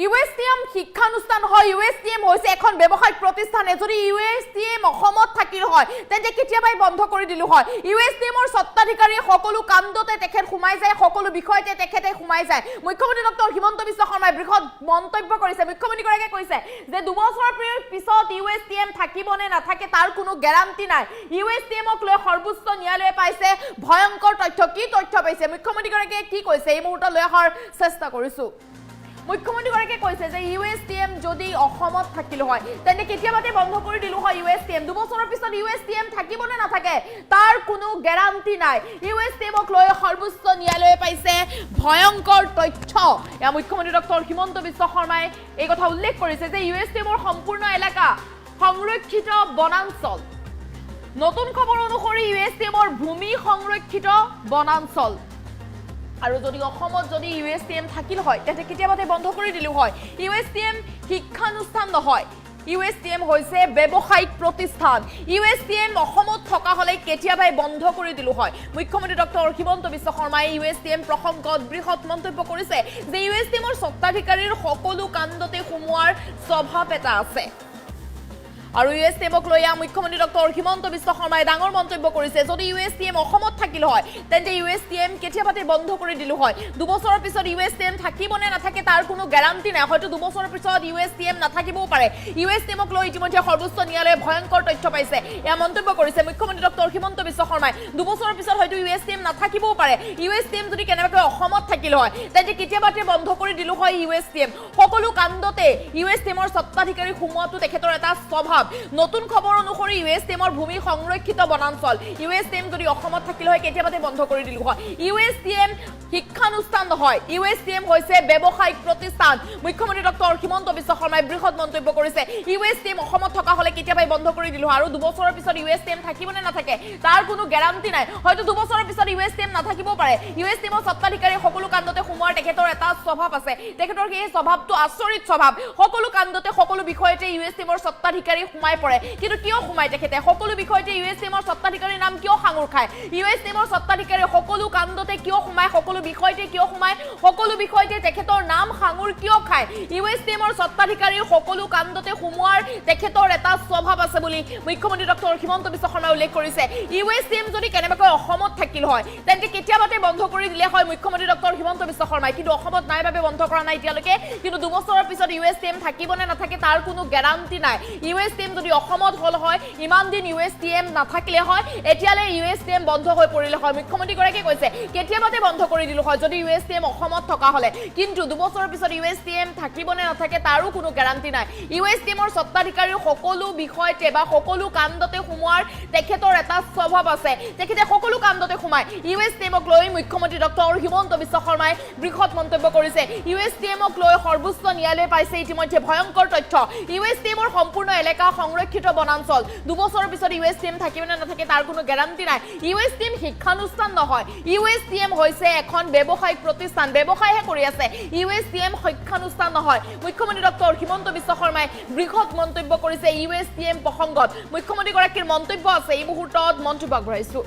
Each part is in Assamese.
ইউএছটিএম শিক্ষানুষ্ঠান হয় ইউএছটিএম হৈছে এখন ব্যৱসায়িক প্ৰতিষ্ঠান যদি ইউএছটিএম অসমত থাকিল হয় তেন্তে কেতিয়াবাই বন্ধ কৰি দিলো হয় ইউএছটিএমৰ স্বত্বাধিকাৰী সকলো কাণ্ডতে তেখেত সোমাই যায় সকলো বিষয়তে তেখেতে সোমাই যায় মুখ্যমন্ত্ৰী ডক্টৰ হিমন্ত বিশ্ব শৰ্মাই বৃহৎ মন্তব্য কৰিছে মুখ্যমন্ত্ৰী গৰাকীয়ে কৈছে যে 2 বছৰৰ পিছত ইউএছটিএম থাকিব নে নাথাকে তাৰ কোনো গ্যাৰান্টি নাই ইউএছটিএমক লৈ সৰ্বোচ্চ ন্যায়ালয়ে পাইছে ভয়ংকৰ তথ্য কি তথ্য পাইছে মুখ্যমন্ত্ৰী গৰাকীয়ে কি কৈছে এই মুহূৰ্তত লৈ অহাৰ চেষ্টা কৰিছো মুখ্যমন্ত্ৰী গৰাকীয়ে কৈছে যে ইউএছটিএম যদি অসমত থাকিল হয় তেন্তে কেতিয়াবাতে বন্ধ কৰি দিলো হয় ইউএছটিএম 2 বছৰৰ পিছত ইউএছটিএম থাকিব নে নাথাকে তাৰ কোনো গ্যাৰান্টি নাই ইউএছটিএমক লৈ সৰ্বোচ্চ ন্যায়ালয়ে পাইছে ভয়ংকৰ তথ্য এয়া মুখ্যমন্ত্ৰী ডক্টৰ হিমন্ত বিশ্ব শৰ্মাই এই কথা উল্লেখ কৰিছে যে ইউএছটিএমৰ সম্পূৰ্ণ এলেকা সংৰক্ষিত বনাঞ্চল নতুন খবৰ অনুসৰি ইউএছটিএমৰ ভূমি সংৰক্ষিত বনাঞ্চল আৰু যদি অসমত যদি ইউএছটিএম থাকিল হয় তেন্তে কেতিয়াবাতে বন্ধ কৰি দিলো হয় ইউএছটিএম শিক্ষানুষ্ঠান নহয় ইউএছটিএম হৈছে ব্যৱসায়িক প্ৰতিষ্ঠান ইউএছটিএম অসমত থকা হলে কেতিয়াবাই বন্ধ কৰি দিলো হয় মুখ্যমন্ত্ৰী ডক্টৰ হিমন্ত বিশ্ব শৰ্মাই ইউএছটিএম প্ৰসংগত বৃহৎ মন্তব্য কৰিছে যে ইউএছটিএমৰ স্বত্বাধিকাৰীৰ সকলো কাণ্ডতে সোমোৱাৰ স্বভাৱ এটা আছে আৰু ইউএছটিএমক লৈ মুখ্যমন্ত্ৰী ডক্টৰ হিমন্ত বিশ্ব শৰ্মাই ডাঙৰ মন্তব্য কৰিছে যদি ইউএছটিএম অসমত থাকিল হয় তেন্তে ইউএছটিএম কেতিয়াবাতে বন্ধ কৰি দিলো হয় 2 বছৰৰ পিছত ইউএছটিএম থাকিব নে নাথাকে তাৰ কোনো গ্যাৰান্টি নাই হয়তো 2 বছৰৰ পিছত ইউএছটিএম নাথাকিবও পাৰে ইউএছটিএমক লৈ ইতিমধ্যে সৰ্বোচ্চ ন্যায়ালয়ে ভয়ংকৰ তথ্য পাইছে এয়া মন্তব্য কৰিছে মুখ্যমন্ত্ৰী ডক্টৰ হিমন্ত বিশ্ব শৰ্মাই 2 বছৰৰ পিছত হয়তো ইউএছটিএম নাথাকিবও পাৰে ইউএছটিএম যদি কেনেবাকৈ অসমত থাকিল হয় তেন্তে কেতিয়াবাতে বন্ধ কৰি দিলো হয় ইউএছটিএম সকলো কাণ্ডতে ইউএছটিএমৰ স্বত্বাধিকাৰী সোমোৱাটো তেখেতৰ এটা স্বভাৱ নতুন খবৰ অনুসৰি ইউএছটিএমৰ ভূমি সংৰক্ষিত বনাঞ্চল ইউএছটিএম যদি অসমত থাকিল হয় কেতিয়াবাতে বন্ধ কৰি দিলো হয় ইউএছটিএম শিক্ষানুষ্ঠান নহয় ইউএছটিএম হৈছে ব্যৱসায়িক প্ৰতিষ্ঠান মুখ্যমন্ত্ৰী ডক্টৰ হিমন্ত বিশ্ব শৰ্মাই বৃহৎ মন্তব্য কৰিছে ইউএছটিএম অসমত থকা হলে কেতিয়াবাই বন্ধ কৰি দিলো আৰু 2 বছৰৰ পিছত ইউএছটিএম থাকিব নে নাথাকে তাৰ কোনো গ্যাৰান্টি নাই হয়তো 2 বছৰৰ পিছত ইউএছটিএম নাথাকিবও পাৰে ইউএছটিএমৰ স্বত্বাধিকাৰী সকলো কাণ্ডতে সোমোৱাৰ তেখেতৰ এটা স্বভাৱ আছে তেখেতৰ এই স্বভাৱটো আচৰিত স্বভাৱ সকলো কাণ্ডতে সকলো বিষয়তে ইউএছটিএমৰ স্বত্বাধিকাৰী সোমাই পৰে কিন্তু কিয় সোমাই তেখেতে সকলো বিষয়তে ইউএছটিএমৰ স্বত্বাধিকাৰীৰ নাম কিয় সাঙুৰ খায় ইউএছটিএমৰ স্বত্বাধিকাৰী সকলো কাণ্ডতে কিয় সোমাই সকলো বিষয়তে কিয় সোমাই সকলো বিষয়তে তেখেতৰ নাম সাঙুৰ কিয় খায় ইউএছটিএমৰ স্বত্বাধিকাৰীৰ সকলো কাণ্ডতে সোমোৱাৰ তেখেতৰ এটা স্বভাৱ আছে বুলি মুখ্যমন্ত্ৰী ডক্টৰ হিমন্ত বিশ্ব শৰ্মাই উল্লেখ কৰিছে ইউএছটিএম যদি কেনেবাকৈ অসমত থাকিল হয় তেন্তে কেতিয়াবাতে বন্ধ কৰি দিলে হয় মুখ্যমন্ত্ৰী ডক্টৰ হিমন্ত বিশ্ব শৰ্মাই কিন্তু অসমত নাই বাবে বন্ধ কৰা নাই এতিয়ালৈকে কিন্তু 2 বছৰৰ পিছত ইউএছটিএম থাকিব নে নাথাকে তাৰ কোনো গ্যাৰান্টি নাই ইউএছটিএম যদি অসমত হল হয় ইমান দিন ইউএছটিএম নাথাকিলে হয় এতিয়ালে ইউএছটিএম বন্ধ হৈ পৰিলে হয় মুখ্যমন্ত্ৰী গৰাকীয়ে কৈছে কেতিয়াবাতে বন্ধ কৰি দিলো হয় যদি ইউএছটিএম অসমত থকা হলে কিন্তু 2 বছৰৰ পিছত ইউএছটিএম থাকিব নে নাথাকে তাৰো কোনো গ্যাৰান্টি নাই ইউএছটিএমৰ স্বত্বাধিকাৰীৰ সকলো বিষয়তে বা সকলো কাণ্ডতে সোমোৱাৰ তেখেতৰ এটা স্বভাৱ আছে তেখেতে সকলো কাণ্ডতে সোমায় ইউএছটিএমক লৈ মুখ্যমন্ত্ৰী ডক্টৰ হিমন্ত বিশ্ব শৰ্মাই বৃহৎ মন্তব্য কৰিছে ইউএছটিএমক লৈ সৰ্বোচ্চ ন্যায়ালয়ে পাইছে ইতিমধ্যে ভয়ংকৰ তথ্য ইউএছটিএমৰ সম্পূৰ্ণ এলেকা সংৰক্ষিত বনাঞ্চল 2 বছৰৰ পিছত ইউএছটিএম থাকিব নে নাথাকে তাৰ কোনো গ্যাৰান্টি নাই ইউএছটিএম শিক্ষানুষ্ঠান নহয় ইউএছটিএম হৈছে এখন ব্যৱসায়িক প্ৰতিষ্ঠান ব্যৱসায়হে কৰি আছে ইউএছটিএম শিক্ষানুষ্ঠান নহয় মুখ্যমন্ত্ৰী ডক্টৰ হিমন্ত বিশ্ব শৰ্মাই বৃহৎ মন্তব্য কৰিছে ইউএছটিএম প্ৰসংগত মুখ্যমন্ত্ৰী গৰাকীৰ মন্তব্য আছে এই মুহূৰ্তত মন্তব্য আগবঢ়াইছো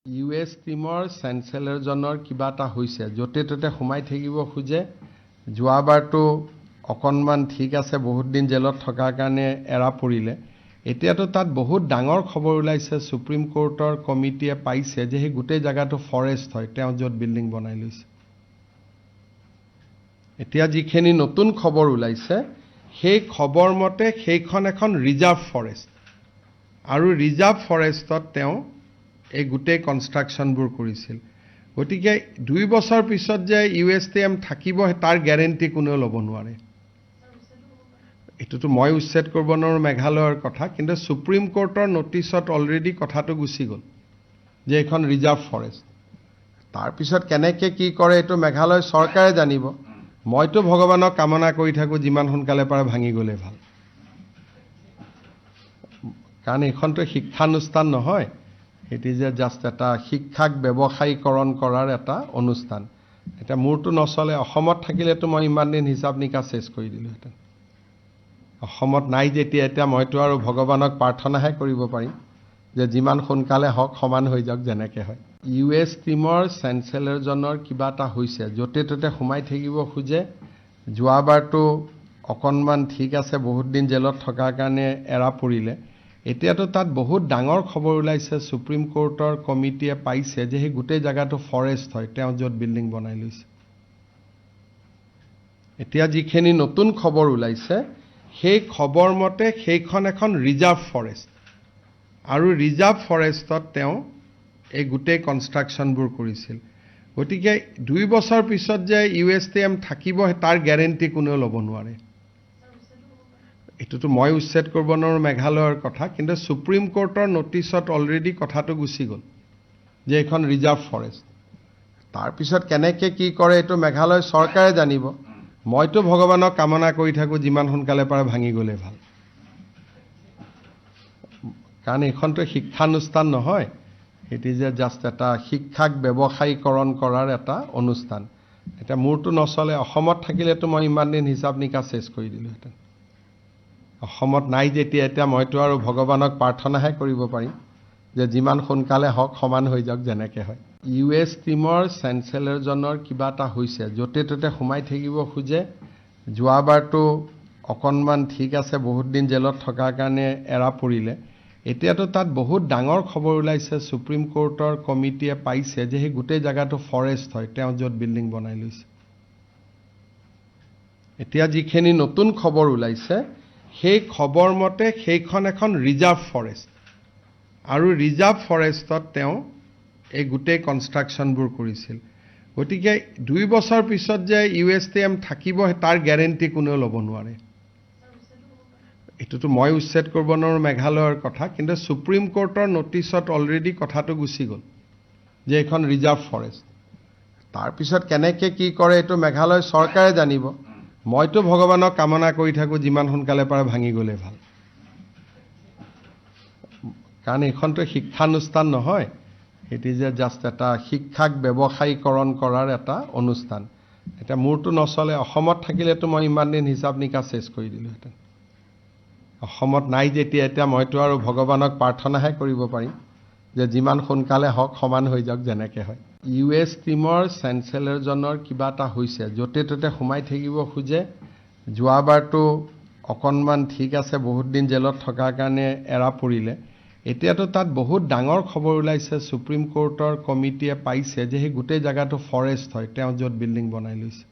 ইউএছটিএমৰ চেঞ্চেলৰজনৰ কিবা এটা হৈছে য'তে ত'তে সোমাই থাকিব খোজে যোৱাবাৰটো অকণমান ঠিক আছে বহুত দিন জেলত থকাৰ কাৰণে এৰা পৰিলে এতিয়াতো তাত বহুত ডাঙৰ খবৰ ওলাইছে সুপ্ৰিম কোৰ্টৰ কমিটিয়ে পাইছে যে সেই গোটেই জায়গাটো ফৰেষ্ট হয় তেওঁ য'ত বিল্ডিং বনাই লৈছে এতিয়া যিখিনি নতুন খবৰ ওলাইছে সেই খবৰ মতে সেইখন এখন ৰিজাৰ্ভ ফৰেষ্ট আৰু ৰিজাৰ্ভ ফৰেষ্টত তেওঁ এই গোটেই কনষ্ট্ৰাকশনবোৰ কৰিছিল গতিকে 2 বছৰ পিছত যে ইউএছটিএম থাকিব তাৰ গ্যাৰান্টি কোনেও ল'ব নোৱাৰে এটোতো মই উচ্ছেদ কৰিব নোৱাৰো মেঘালয়ৰ কথা কিন্তু সুপ্ৰিম কোৰ্টৰ নটিছত অলৰেডি কথাটো গুচি গ'ল যে এখন ৰিজাৰ্ভ ফৰেষ্ট তাৰ পিছত কেনেকৈ কি কৰে এটো মেঘালয় চৰকাৰে জানিব মইতো ভগৱানক কামনা কৰি থাকো যিমান সোনকালে পাৰে ভাঙি গ'লে ভাল কাৰণ এখনটো শিক্ষানুষ্ঠান নহয় It is just এটা শিক্ষাক ব্যৱসায়ীকৰণ কৰাৰ এটা অনুষ্ঠান এটা মূৰটো নচলে অসমত থাকিলেতো মই ইমান দিন হিচাপ নিকাচ শেষ কৰি দিলো এটা অসমত নাই যেতিয়া এটা মইতো আৰু ভগৱানক প্ৰাৰ্থনাহে কৰিব পাৰিম যে যিমান সোনকালে হওক সমান হৈ যাওক যেনেকৈ হয়। US টিমৰ চেঞ্চেলৰজনৰ কিবা এটা হৈছে, য'তে ত'তে সোমাই থাকিব খোজে। যোৱাবাৰতো অকণমান ঠিক আছে, বহুত দিন জেলত থকাৰ কাৰণে এৰা পৰিলে। এতিয়াতো তাত বহুত ডাঙৰ খবৰ ওলাইছে, সুপ্ৰিম কোৰ্টৰ কমিটিয়ে পাইছে যে সেই গোটেই জেগাটো ফৰেষ্ট হয়, তেওঁ য'ত বিল্ডিং বনাই লৈছে। এতিয়া যিখিনি নতুন খবৰ ওলাইছে, সেই খবৰ মতে সেইখন এখন ৰিজাৰ্ভ ফৰেষ্ট, আৰু ৰিজাৰ্ভ ফৰেষ্টত তেওঁ এই গোটেই কনষ্ট্ৰাকশ্যনবোৰ কৰিছিল। গতিকে 2 বছৰ পিছত যে USTM থাকিব তাৰ গেৰেণ্টি কোনেও ল'ব নোৱাৰে। এইটোতো মই উচ্ছেদ কৰিব নোৱাৰোঁ, মেঘালয়ৰ কথা, কিন্তু সুপ্ৰিম কোৰ্টৰ নটিছত অলৰেডি কথাটো গুচি গ'ল যে এইখন ৰিজাৰ্ভ ফৰেষ্ট। তাৰপিছত কেনেকৈ কি কৰে এইটো মেঘালয় চৰকাৰে জানিব। মইতো ভগৱানক কামনা কৰি থাকোঁ যিমান সোনকালে পাৰে ভাঙি গ'লে ভাল, কাৰণ এইখনতো শিক্ষানুষ্ঠান নহয়, ইট ইজ জাষ্ট এটা শিক্ষাক ব্যৱসায়ীকৰণ কৰাৰ এটা অনুষ্ঠান। এতিয়া মোৰতো নচলে, অসমত থাকিলেতো মই ইমান দিন হিচাপ নিকাচ চেছ কৰি দিলোঁহেঁতেন। অসমত নাই যেতিয়া এতিয়া মইতো আৰু ভগৱানক প্ৰাৰ্থনাহে কৰিব পাৰিম যে যিমান সোনকালে হওক সমান হৈ যাওক যেনেকৈ হয়। US টিমৰ চেঞ্চেলৰজনৰ কিবা এটা হৈছে, য'তে ত'তে সোমাই থাকিব খোজে। যোৱাবাৰতো অকণমান ঠিক আছে, বহুত দিন জেলত থকাৰ কাৰণে এৰা পৰিলে। এতিয়াতো তাত বহুত ডাঙৰ খবৰ ওলাইছে, সুপ্ৰিম কোৰ্টৰ কমিটিয়ে পাইছে যে সেই গোটেই জেগাটো ফৰেষ্ট হয়, তেওঁ য'ত বিল্ডিং বনাই লৈছে। এতিয়া যিখিনি নতুন খবৰ ওলাইছে, সেই খবৰ মতে সেইখন এখন ৰিজাৰ্ভ ফৰেষ্ট, আৰু ৰিজাৰ্ভ ফৰেষ্টত তেওঁ এই গোটেই কনষ্ট্ৰাকশ্যনবোৰ কৰিছিল। গতিকে 2 বছৰ পিছত যে USTM থাকিব তাৰ গেৰেণ্টি কোনেও ল'ব নোৱাৰে। এইটোতো মই উচ্ছেদ কৰিব নোৱাৰোঁ, মেঘালয়ৰ কথা, কিন্তু সুপ্ৰিম কোৰ্টৰ নটিছত অলৰেডি কথাটো গুচি গ'ল যে এইখন ৰিজাৰ্ভ ফৰেষ্ট। তাৰপিছত কেনেকৈ কি কৰে এইটো মেঘালয় চৰকাৰে জানিব। মইতো ভগৱানক কামনা কৰি থাকোঁ যিমান সোনকালে পাৰে ভাঙি গ'লে ভাল, কাৰণ এইখনতো শিক্ষানুষ্ঠান নহয়, ইট ইজ জাষ্ট এটা শিক্ষাক ব্যৱসায়ীকৰণ কৰাৰ এটা অনুষ্ঠান। এতিয়া মোৰতো নচলে, অসমত থাকিলেতো মই ইমান দিন হিচাপ নিকাচ চেছ কৰি দিলোঁহেঁতেন। অসমত নাই যেতিয়া এতিয়া মইতো আৰু ভগৱানক প্ৰাৰ্থনাহে কৰিব পাৰিম যে যিমান সোনকালে হওক সমান হৈ যাওক যেনেকৈ হয়। US টিমৰ চেঞ্চেলৰজনৰ কিবা এটা হৈছে, য'তে ত'তে সোমাই থাকিব খোজে। যোৱাবাৰতো অকণমান ঠিক আছে, বহুত দিন জেলত থকাৰ কাৰণে এৰা পৰিলে। এতিয়াতো তাত বহুত ডাঙৰ খবৰ ওলাইছে, সুপ্ৰিম কোৰ্টৰ কমিটিয়ে পাইছে যে সেই গোটেই জেগাটো ফৰেষ্ট হয়, তেওঁ য'ত বিল্ডিং বনাই লৈছে।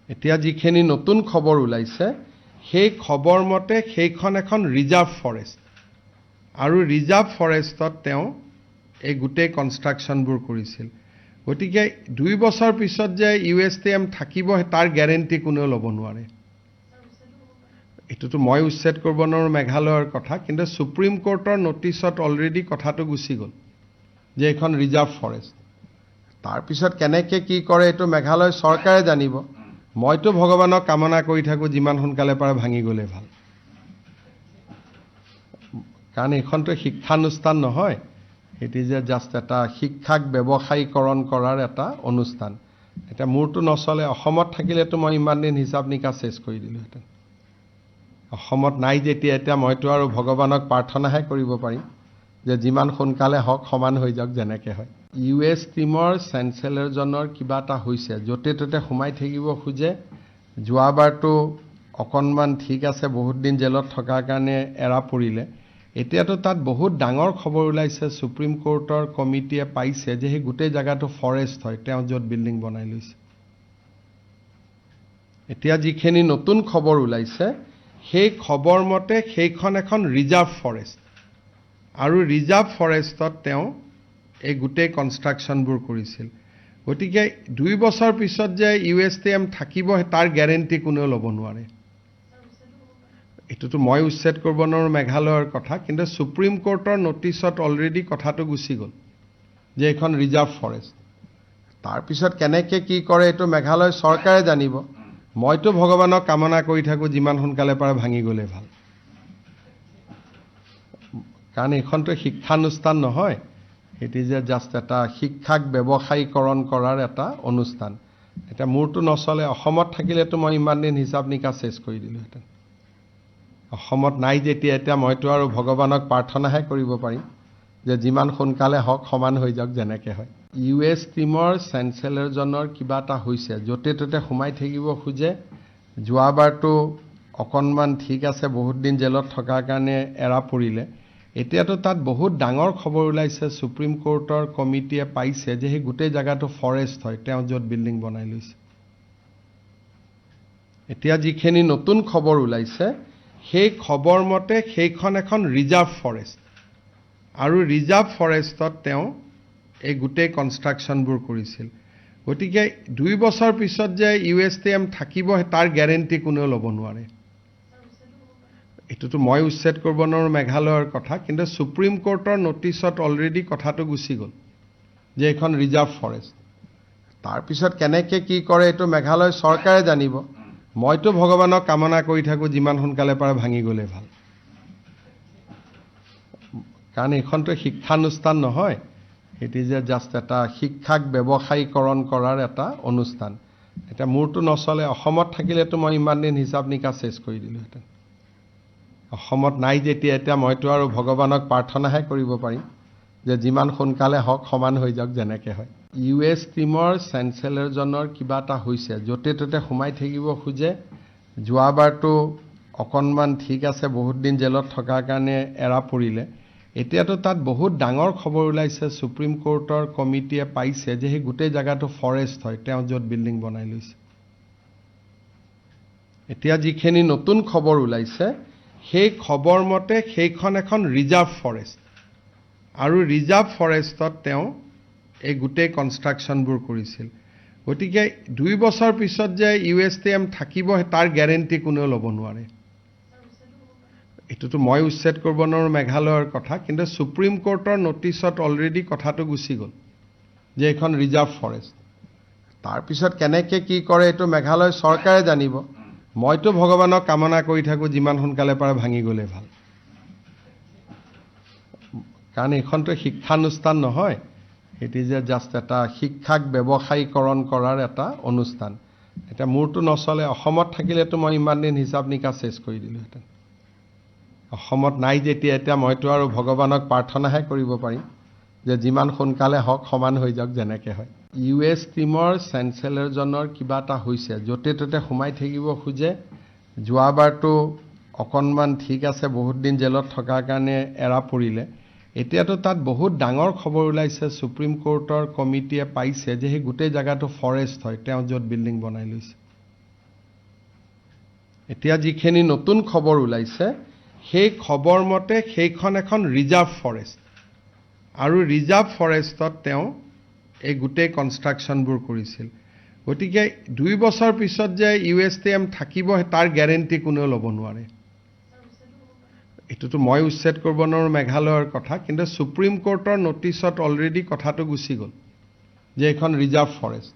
এতিয়া যিখিনি নতুন খবৰ ওলাইছে, সেই খবৰ মতে সেইখন এখন ৰিজাৰ্ভ ফৰেষ্ট, আৰু ৰিজাৰ্ভ ফৰেষ্টত তেওঁ এই গোটেই কনষ্ট্ৰাকশ্যনবোৰ কৰিছিল। গতিকে 2 বছৰ পিছত যে USTM থাকিব তাৰ গেৰেণ্টি কোনেও ল'ব নোৱাৰে। এইটোতো মই উচ্ছেদ কৰিব নোৱাৰোঁ, মেঘালয়ৰ কথা, কিন্তু সুপ্ৰিম কোৰ্টৰ নটিছত অলৰেডি কথাটো গুচি গ'ল যে এইখন ৰিজাৰ্ভ ফৰেষ্ট। তাৰপিছত কেনেকৈ কি কৰে এইটো মেঘালয় চৰকাৰে জানিব। মইতো ভগৱানক কামনা কৰি থাকোঁ যিমান সোনকালে পাৰে ভাঙি গ'লে ভাল, কাৰণ এইখনতো শিক্ষানুষ্ঠান নহয়, ইট ইজ জাষ্ট এটা শিক্ষাক ব্যৱসায়ীকৰণ কৰাৰ এটা অনুষ্ঠান। এতিয়া মোৰতো নচলে, অসমত থাকিলেতো মই ইমান দিন হিচাপ নিকাচ চেছ কৰি দিলোঁহেঁতেন। অসমত নাই যেতিয়া এতিয়া মইতো আৰু ভগৱানক প্ৰাৰ্থনাহে কৰিব পাৰিম যে যিমান সোনকালে হওক সমান হৈ যাওক যেনেকৈ হয়। US টিমৰ চেঞ্চেলৰজনৰ কিবা এটা হৈছে, য'তে ত'তে সোমাই থাকিব খোজে। যোৱাবাৰতো অকণমান ঠিক আছে, বহুত দিন জেলত থকাৰ কাৰণে এৰা পৰিলে। এতিয়াতো তাত বহুত ডাঙৰ খবৰ ওলাইছে, সুপ্ৰিম কোৰ্টৰ কমিটিয়ে পাইছে যে সেই গোটেই জেগাটো ফৰেষ্ট হয়, তেওঁ য'ত বিল্ডিং বনাই লৈছে। এতিয়া যিখিনি নতুন খবৰ ওলাইছে, সেই খবৰ মতে সেইখন এখন ৰিজাৰ্ভ ফৰেষ্ট, আৰু ৰিজাৰ্ভ ফৰেষ্টত তেওঁ এই গোটেই কনষ্ট্ৰাকশ্যনবোৰ কৰিছিল। গতিকে 2 বছৰ পিছত যে USTM থাকিব তাৰ গেৰেণ্টি কোনেও ল'ব নোৱাৰে। এইটোতো মই উচ্ছেদ কৰিব নোৱাৰোঁ, মেঘালয়ৰ কথা, কিন্তু সুপ্ৰিম কোৰ্টৰ নটিছত অলৰেডি কথাটো গুচি গ'ল যে এইখন ৰিজাৰ্ভ ফৰেষ্ট। তাৰপিছত কেনেকৈ কি কৰে এইটো মেঘালয় চৰকাৰে জানিব। মইতো ভগৱানক কামনা কৰি থাকোঁ যিমান সোনকালে পাৰে ভাঙি গ'লে ভাল, কাৰণ এইখনতো শিক্ষানুষ্ঠান নহয়, ইট ইজ জাষ্ট এটা শিক্ষাক ব্যৱসায়ীকৰণ কৰাৰ এটা অনুষ্ঠান। এতিয়া মোৰতো নচলে, অসমত থাকিলেতো মই ইমান দিন হিচাপ নিকাচ চেছ কৰি দিলোঁহেঁতেন। অসমত নাই যেতিয়া এতিয়া মইতো আৰু ভগৱানক প্ৰাৰ্থনাহে কৰিব পাৰিম যে যিমান সোনকালে হওক সমান হৈ যাওক যেনেকৈ হয়। US টিমৰ চেঞ্চেলৰজনৰ কিবা এটা হৈছে, য'তে ত'তে সোমাই থাকিব খোজে। যোৱাবাৰতো অকণমান ঠিক আছে, বহুত দিন জেলত থকাৰ কাৰণে এৰা পৰিলে। এতিয়াতো তাত বহুত ডাঙৰ খবৰ ওলাইছে, সুপ্ৰিম কোৰ্টৰ কমিটিয়ে পাইছে যে সেই গোটেই জেগাটো ফৰেষ্ট হয়, তেওঁ য'ত বিল্ডিং বনাই লৈছে। এতিয়া যিখিনি নতুন খবৰ ওলাইছে, সেই খবৰ মতে সেইখন এখন ৰিজাৰ্ভ ফৰেষ্ট, আৰু ৰিজাৰ্ভ ফৰেষ্টত তেওঁ এই গোটেই কনষ্ট্ৰাকশ্যনবোৰ কৰিছিল। গতিকে 2 বছৰ পিছত যে USTM থাকিব তাৰ গেৰেণ্টি কোনেও ল'ব নোৱাৰে। এইটোতো মই উচ্ছেদ কৰিব নোৱাৰোঁ, মেঘালয়ৰ কথা, কিন্তু সুপ্ৰিম কোৰ্টৰ নটিছত অলৰেডি কথাটো গুচি গ'ল যে এইখন ৰিজাৰ্ভ ফৰেষ্ট। তাৰপিছত কেনেকৈ কি কৰে এইটো মেঘালয় চৰকাৰে জানিব। মইতো ভগৱানক কামনা কৰি থাকোঁ যিমান সোনকালে পাৰে ভাঙি গ'লে ভাল, কাৰণ এইখনতো শিক্ষানুষ্ঠান নহয়, ইট ইজ জাষ্ট এটা শিক্ষাক ব্যৱসায়ীকৰণ কৰাৰ এটা অনুষ্ঠান। এতিয়া মোৰতো নচলে, অসমত থাকিলেতো মই ইমান দিন হিচাপ নিকাচ চেছ কৰি দিলোঁহেঁতেন। অসমত নাই যেতিয়া এতিয়া মইতো আৰু ভগৱানক প্ৰাৰ্থনাহে কৰিব পাৰিম যে যিমান সোনকালে হওক সমান হৈ যাওক যেনেকৈ হয়। US টিমৰ চেঞ্চেলৰজনৰ কিবা এটা হৈছে, য'তে ত'তে সোমাই থাকিব খোজে। যোৱাবাৰতো অকণমান ঠিক আছে, বহুত দিন জেলত থকাৰ কাৰণে এৰা পৰিলে। এতিয়াতো তাত বহুত ডাঙৰ খবৰ ওলাইছে, সুপ্ৰিম কোৰ্টৰ কমিটিয়ে পাইছে যে সেই গোটেই জেগাটো ফৰেষ্ট হয়, তেওঁ য'ত বিল্ডিং বনাই লৈছে। এতিয়া যিখিনি নতুন খবৰ ওলাইছে, সেই খবৰ মতে সেইখন এখন ৰিজাৰ্ভ ফৰেষ্ট, আৰু ৰিজাৰ্ভ ফৰেষ্টত তেওঁ এই গোটেই কনষ্ট্ৰাকশ্যনবোৰ কৰিছিল। গতিকে 2 বছৰ পিছত যে USTM থাকিব তাৰ গেৰেণ্টি কোনেও ল'ব নোৱাৰে। এইটোতো মই উচ্ছেদ কৰিব নোৱাৰোঁ, মেঘালয়ৰ কথা, কিন্তু সুপ্ৰিম কোৰ্টৰ নটিছত অলৰেডি কথাটো গুচি গ'ল যে এইখন ৰিজাৰ্ভ ফৰেষ্ট। তাৰপিছত কেনেকৈ কি কৰে এইটো মেঘালয় চৰকাৰে জানিব। মইতো ভগৱানক কামনা কৰি থাকোঁ যিমান সোনকালে পাৰে ভাঙি গ'লে ভাল, কাৰণ এইখনতো শিক্ষানুষ্ঠান নহয়, ইট ইজ জাষ্ট এটা শিক্ষাক ব্যৱসায়ীকৰণ কৰাৰ এটা অনুষ্ঠান। এতিয়া মোৰতো নচলে, অসমত থাকিলেতো মই ইমান দিন হিচাপ নিকাচ চেছ কৰি দিলোঁহেঁতেন। অসমত নাই যেতিয়া এতিয়া মইতো আৰু ভগৱানক প্ৰাৰ্থনাহে কৰিব পাৰিম যে যিমান সোনকালে হওক সমান হৈ যাওক যেনেকৈ হয়। US টিমৰ চেঞ্চেলৰজনৰ কিবা এটা হৈছে, য'তে ত'তে সোমাই থাকিব খোজে। যোৱাবাৰতো অকণমান ঠিক আছে, বহুত দিন জেলত থকাৰ কাৰণে এৰা পৰিলে। এতিয়াতো তাত বহুত ডাঙৰ খবৰ ওলাইছে, সুপ্ৰিম কোৰ্টৰ কমিটিয়ে পাইছে যে সেই গোটেই জেগাটো ফৰেষ্ট হয়, তেওঁ য'ত বিল্ডিং বনাই লৈছে। এতিয়া যিখিনি নতুন খবৰ ওলাইছে, সেই খবৰ মতে সেইখন এখন ৰিজাৰ্ভ ফৰেষ্ট, আৰু ৰিজাৰ্ভ ফৰেষ্টত তেওঁ এই গোটেই কনষ্ট্ৰাকশ্যনবোৰ কৰিছিল। গতিকে 2 বছৰ পিছত যে USTM থাকিব তাৰ গেৰেণ্টি কোনেও ল'ব নোৱাৰে। এইটোতো মই উচ্ছেদ কৰিব নোৱাৰোঁ, মেঘালয়ৰ কথা, কিন্তু সুপ্ৰিম কোৰ্টৰ নটিছত অলৰেডি কথাটো গুচি গ'ল যে এইখন ৰিজাৰ্ভ ফৰেষ্ট।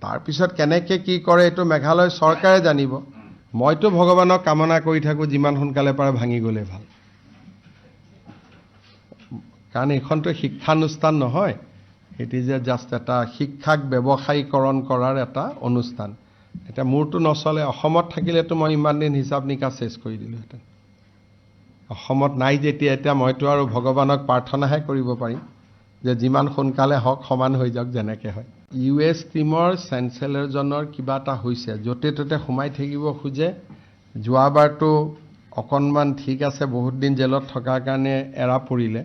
তাৰপিছত কেনেকৈ কি কৰে এইটো মেঘালয় চৰকাৰে জানিব। মইতো ভগৱানক কামনা কৰি থাকোঁ যিমান সোনকালে পাৰে ভাঙি গ'লে ভাল, কাৰণ এইখনতো শিক্ষানুষ্ঠান নহয়, ইট ইজ জাষ্ট এটা শিক্ষাক ব্যৱসায়ীকৰণ কৰাৰ এটা অনুষ্ঠান। এতিয়া মোৰতো নচলে, অসমত থাকিলেতো মই ইমান দিন হিচাপ নিকাচ চেছ কৰি দিলোঁহেঁতেন। অসমত নাই যেতিয়া এতিয়া মইতো আৰু ভগৱানক প্ৰাৰ্থনাহে কৰিব পাৰিম যে যিমান সোনকালে হওক সমান হৈ যাওক যেনেকৈ হয়। US টিমৰ চেঞ্চেলৰজনৰ কিবা এটা হৈছে, য'তে ত'তে সোমাই থাকিব খোজে। যোৱাবাৰতো অকণমান ঠিক আছে, বহুত দিন জেলত থকাৰ কাৰণে এৰা পৰিলে।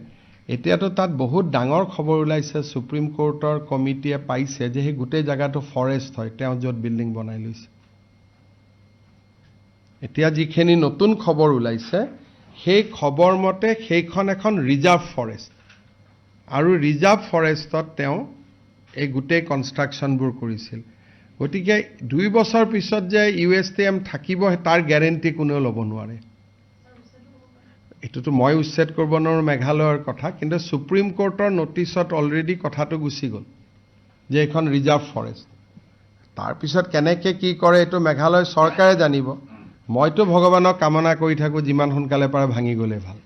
এতিয়াতো তাত বহুত ডাঙৰ খবৰ ওলাইছে, সুপ্ৰিম কোৰ্টৰ কমিটিয়ে পাইছে যে সেই গোটেই জেগাটো ফৰেষ্ট হয়, তেওঁ য'ত বিল্ডিং বনাই লৈছে। এতিয়া যিখিনি নতুন খবৰ ওলাইছে, সেই খবৰ মতে সেইখন এখন ৰিজাৰ্ভ ফৰেষ্ট, আৰু ৰিজাৰ্ভ ফৰেষ্টত তেওঁ এই গোটেই কনষ্ট্ৰাকশ্যনবোৰ কৰিছিল। গতিকে 2 বছৰ পিছত যে USTM থাকিব তাৰ গেৰেণ্টি কোনেও ল'ব নোৱাৰে। এইটোতো মই উচ্ছেদ কৰিব নোৱাৰোঁ, মেঘালয়ৰ কথা, কিন্তু সুপ্ৰিম কোৰ্টৰ নটিছত অলৰেডি কথাটো গুচি গ'ল যে এইখন ৰিজাৰ্ভ ফৰেষ্ট। তাৰপিছত কেনেকৈ কি কৰে এইটো মেঘালয় চৰকাৰে জানিব। মইতো ভগৱানক কামনা কৰি থাকোঁ যিমান সোনকালে পাৰে ভাঙি গ'লে ভাল।